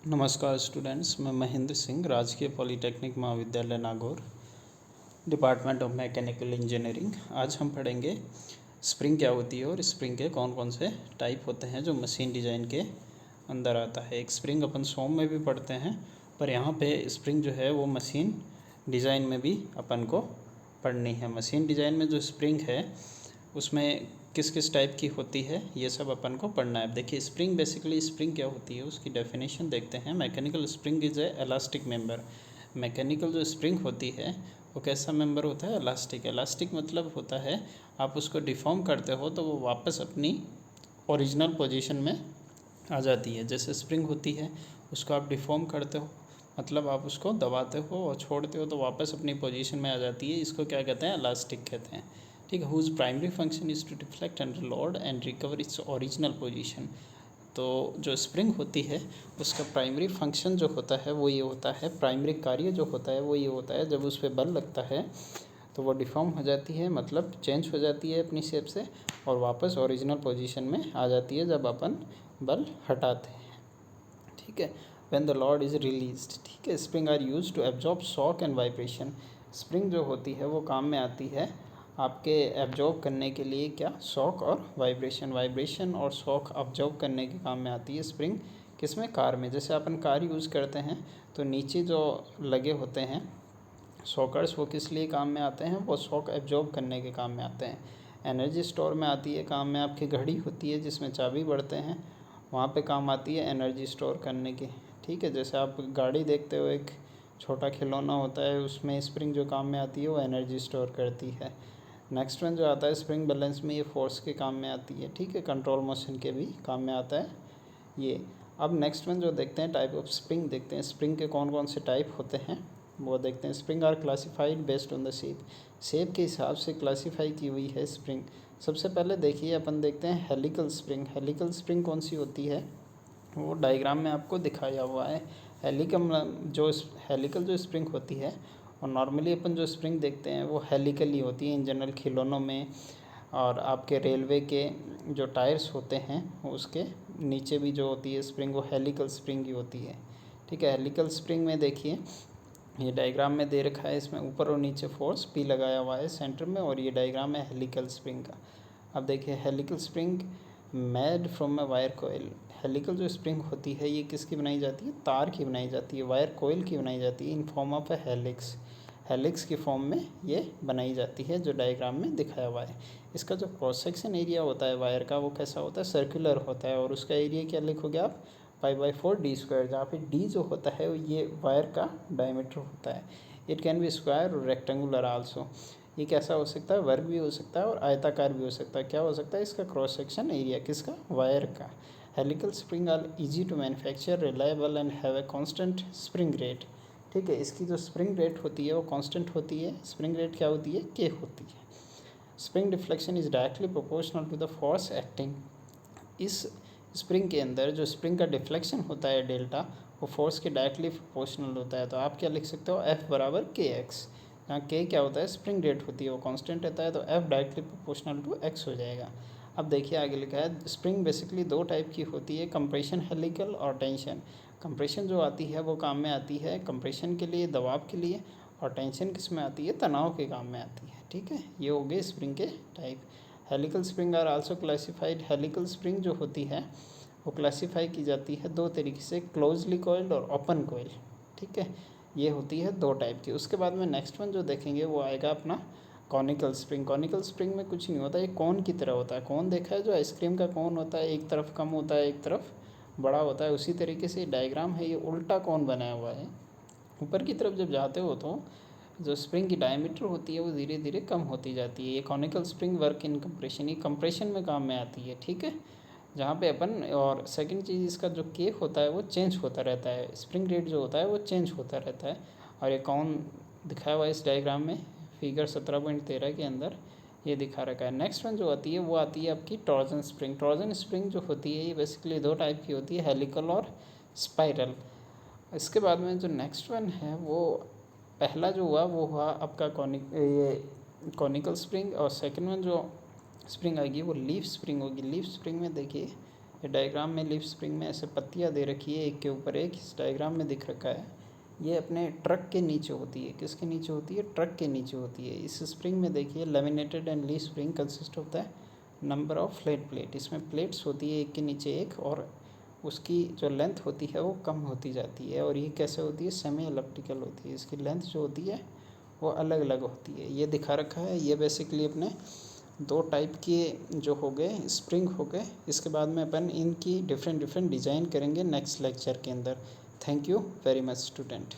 नमस्कार स्टूडेंट्स, मैं महेंद्र सिंह, राजकीय पॉलिटेक्निक महाविद्यालय Nagaur, department of mechanical engineering. आज हम पढ़ेंगे स्प्रिंग क्या होती है और स्प्रिंग के कौन कौन से टाइप होते हैं जो मशीन डिज़ाइन के अंदर आता है। एक स्प्रिंग अपन सोम में भी पढ़ते हैं, पर यहाँ पे स्प्रिंग जो है वो मशीन डिज़ाइन में भी अपन को पढ़नी है। मशीन डिज़ाइन में जो स्प्रिंग है उसमें किस किस टाइप की होती है ये सब अपन को पढ़ना है। देखिए स्प्रिंग बेसिकली स्प्रिंग क्या होती है उसकी डेफिनेशन देखते हैं। Mechanical spring is a elastic member. Mechanical जो स्प्रिंग होती है वो कैसा मेंबर होता है? इलास्टिक। इलास्टिक मतलब होता है आप उसको डिफॉर्म करते हो तो वो वापस अपनी ओरिजिनल पोजीशन में आ जाती है। जैसे स्प्रिंग होती है उसको आप डिफॉर्म करते हो, मतलब आप उसको दबाते हो और छोड़ते हो तो वापस अपनी पोजीशन में आ जाती है। इसको क्या कहते हैं? इलास्टिक कहते हैं। ठीक है। Whose primary function is to deflect under load and recover its original position. तो जो स्प्रिंग होती है उसका प्राइमरी फंक्शन जो होता है वो ये होता है, प्राइमरी कार्य जो होता है वो ये होता है, जब उस पर बल लगता है तो वो डिफॉर्म हो जाती है, मतलब चेंज हो जाती है अपनी शेप से और वापस ओरिजिनल पोजीशन में आ जाती है जब अपन बल हटाते हैं। ठीक है। When the load is released. ठीक है। Spring are use to absorb shock and vibration. Spring जो होती है वो काम में आती है आपके एब्जॉर्ब करने के लिए, क्या? शॉक और वाइब्रेशन और शॉक एब्जॉर्ब करने के काम में आती है स्प्रिंग। किसमें? कार में। जैसे अपन कार यूज़ करते हैं तो नीचे जो लगे होते हैं शॉकर्स वो किस लिए काम में आते हैं? वो शॉक एब्जॉर्ब करने के काम में आते हैं। एनर्जी स्टोर में आती है काम में। आपकी घड़ी होती है जिसमें चाबी बढ़ते हैं, वहाँ पे काम आती है एनर्जी स्टोर करने की। ठीक है। जैसे आप गाड़ी देखते हो, एक छोटा खिलौना होता है, उसमें स्प्रिंग जो काम में आती है वो एनर्जी स्टोर करती है। नेक्स्ट वन जो आता है स्प्रिंग बैलेंस में, ये फोर्स के काम में आती है। ठीक है। कंट्रोल मोशन के भी काम में आता है ये। अब नेक्स्ट वन जो देखते हैं टाइप ऑफ स्प्रिंग देखते हैं। स्प्रिंग के कौन कौन से टाइप होते हैं वो देखते हैं। Spring are classified based on the shape. Shape के हिसाब से क्लासीफाई की हुई है स्प्रिंग। सबसे पहले देखिए अपन देखते हैं हेलिकल स्प्रिंग। हेलिकल स्प्रिंग कौन सी होती है वो डायग्राम में आपको दिखाया हुआ है। हेलिकल जो स्प्रिंग होती है, और नॉर्मली अपन जो स्प्रिंग देखते हैं वो हेलिकल ही होती है इन जनरल खिलौनों में, और आपके रेलवे के जो टायर्स होते हैं उसके नीचे भी जो होती है स्प्रिंग वो हेलिकल स्प्रिंग ही होती है। ठीक है। हेलिकल स्प्रिंग में देखिए ये डायग्राम में दे रखा है, इसमें ऊपर और नीचे फोर्स पी लगाया हुआ है सेंटर में, और ये डायग्राम है हेलिकल स्प्रिंग का। अब देखिए helical spring made from a wire coil. Helical जो स्प्रिंग होती है ये किसकी बनाई जाती है? तार की बनाई जाती है, वायर कोयल की बनाई जाती है, in form of A helix. Helix की फॉर्म में ये बनाई जाती है जो डायग्राम में दिखाया हुआ है। इसका जो क्रॉस सेक्शन एरिया होता है वायर का वो कैसा होता है? सर्कुलर होता है, और उसका एरिया क्या लिखोगे आप? π/4d², जहाँ पे d जो होता है ये वायर का डायमीटर होता है। इट कैन बी स्क्वायर और रेक्टेंगुलर आल्सो। ये कैसा हो सकता है? वर्ग भी हो सकता है और आयताकार भी हो सकता है। क्या हो सकता है? इसका क्रॉस सेक्शन एरिया किसका? वायर का। Helical spring are easy to manufacture, reliable and have a constant spring rate. ठीक है। इसकी जो स्प्रिंग रेट होती है वो कांस्टेंट होती है। स्प्रिंग रेट क्या होती है? के होती है। Spring deflection is directly proportional to the force acting. इस स्प्रिंग के अंदर जो स्प्रिंग का डिफ्लेक्शन होता है डेल्टा, वो फोर्स के डायरेक्टली प्रोपोर्शनल होता है। तो आप क्या लिख सकते हो? F बराबर के एक्स। यहाँ के क्या होता है? स्प्रिंग रेट होती है, वो कांस्टेंट रहता है, तो F directly proportional to X हो जाएगा। अब देखिए आगे लिखा है स्प्रिंग बेसिकली दो टाइप की होती है, कंप्रेशन हेलिकल और टेंशन। कंप्रेशन जो आती है वो काम में आती है कंप्रेशन के लिए, दबाव के लिए, और टेंशन किस में आती है? तनाव के काम में आती है। ठीक है। ये हो गए स्प्रिंग के type. Helical spring are also classified. Helical spring जो होती है वो क्लासीफाई की जाती है दो तरीके से, क्लोजली कोइल्ड और ओपन कोइल। ठीक है। ये होती है दो टाइप की। उसके बाद में नेक्स्ट वन जो देखेंगे वो आएगा अपना कॉनिकल स्प्रिंग। कॉनिकल स्प्रिंग में कुछ नहीं होता, ये कोन की तरह होता है। कोन देखा है जो आइसक्रीम का कोन होता है, एक तरफ कम होता है एक तरफ बड़ा होता है, उसी तरीके से डायग्राम है, ये उल्टा कोन बनाया हुआ है। ऊपर की तरफ जब जाते हो तो जो स्प्रिंग की डायमीटर होती है वो धीरे धीरे कम होती जाती है। ये conical spring work in compression, ये कंप्रेशन में काम में आती है। ठीक है। जहाँ पे अपन, और सेकंड चीज़ इसका जो केक होता है वो चेंज होता रहता है, स्प्रिंग रेट जो होता है वो चेंज होता रहता है। और ये कौन दिखाया हुआ है इस डायग्राम में? फिगर 17.13 के अंदर ये दिखा रखा है। नेक्स्ट वन जो आती है वो आती है आपकी टॉर्जन स्प्रिंग। टॉर्जन स्प्रिंग जो होती है ये बेसिकली दो टाइप की होती है, हेलिकल और स्पाइरल। इसके बाद में जो नेक्स्ट वन है वो पहला जो हुआ वो हुआ आपका कॉनिकल स्प्रिंग, और सेकंड वन जो स्प्रिंग आएगी वो लीफ स्प्रिंग होगी। लीफ स्प्रिंग में देखिए ये डायग्राम में लीफ स्प्रिंग में ऐसे पत्तियाँ दे रखी है एक के ऊपर एक, इस डायग्राम में दिख रखा है। ये अपने ट्रक के नीचे होती है। किसके नीचे होती है? ट्रक के नीचे होती है। इस स्प्रिंग में देखिए laminated and leaf spring consist of the number of flat plate. इसमें प्लेट्स होती है एक के नीचे एक, और उसकी जो लेंथ होती है वो कम होती जाती है। और ये कैसे होती है? सेमी एलिप्टिकल होती है। इसकी लेंथ जो होती है वो अलग अलग होती है। ये दिखा रखा है। ये बेसिकली अपने दो टाइप के जो हो गए स्प्रिंग हो गए। इसके बाद में अपन इनकी डिफरेंट डिफरेंट डिज़ाइन करेंगे नेक्स्ट लेक्चर के अंदर। Thank you very much student.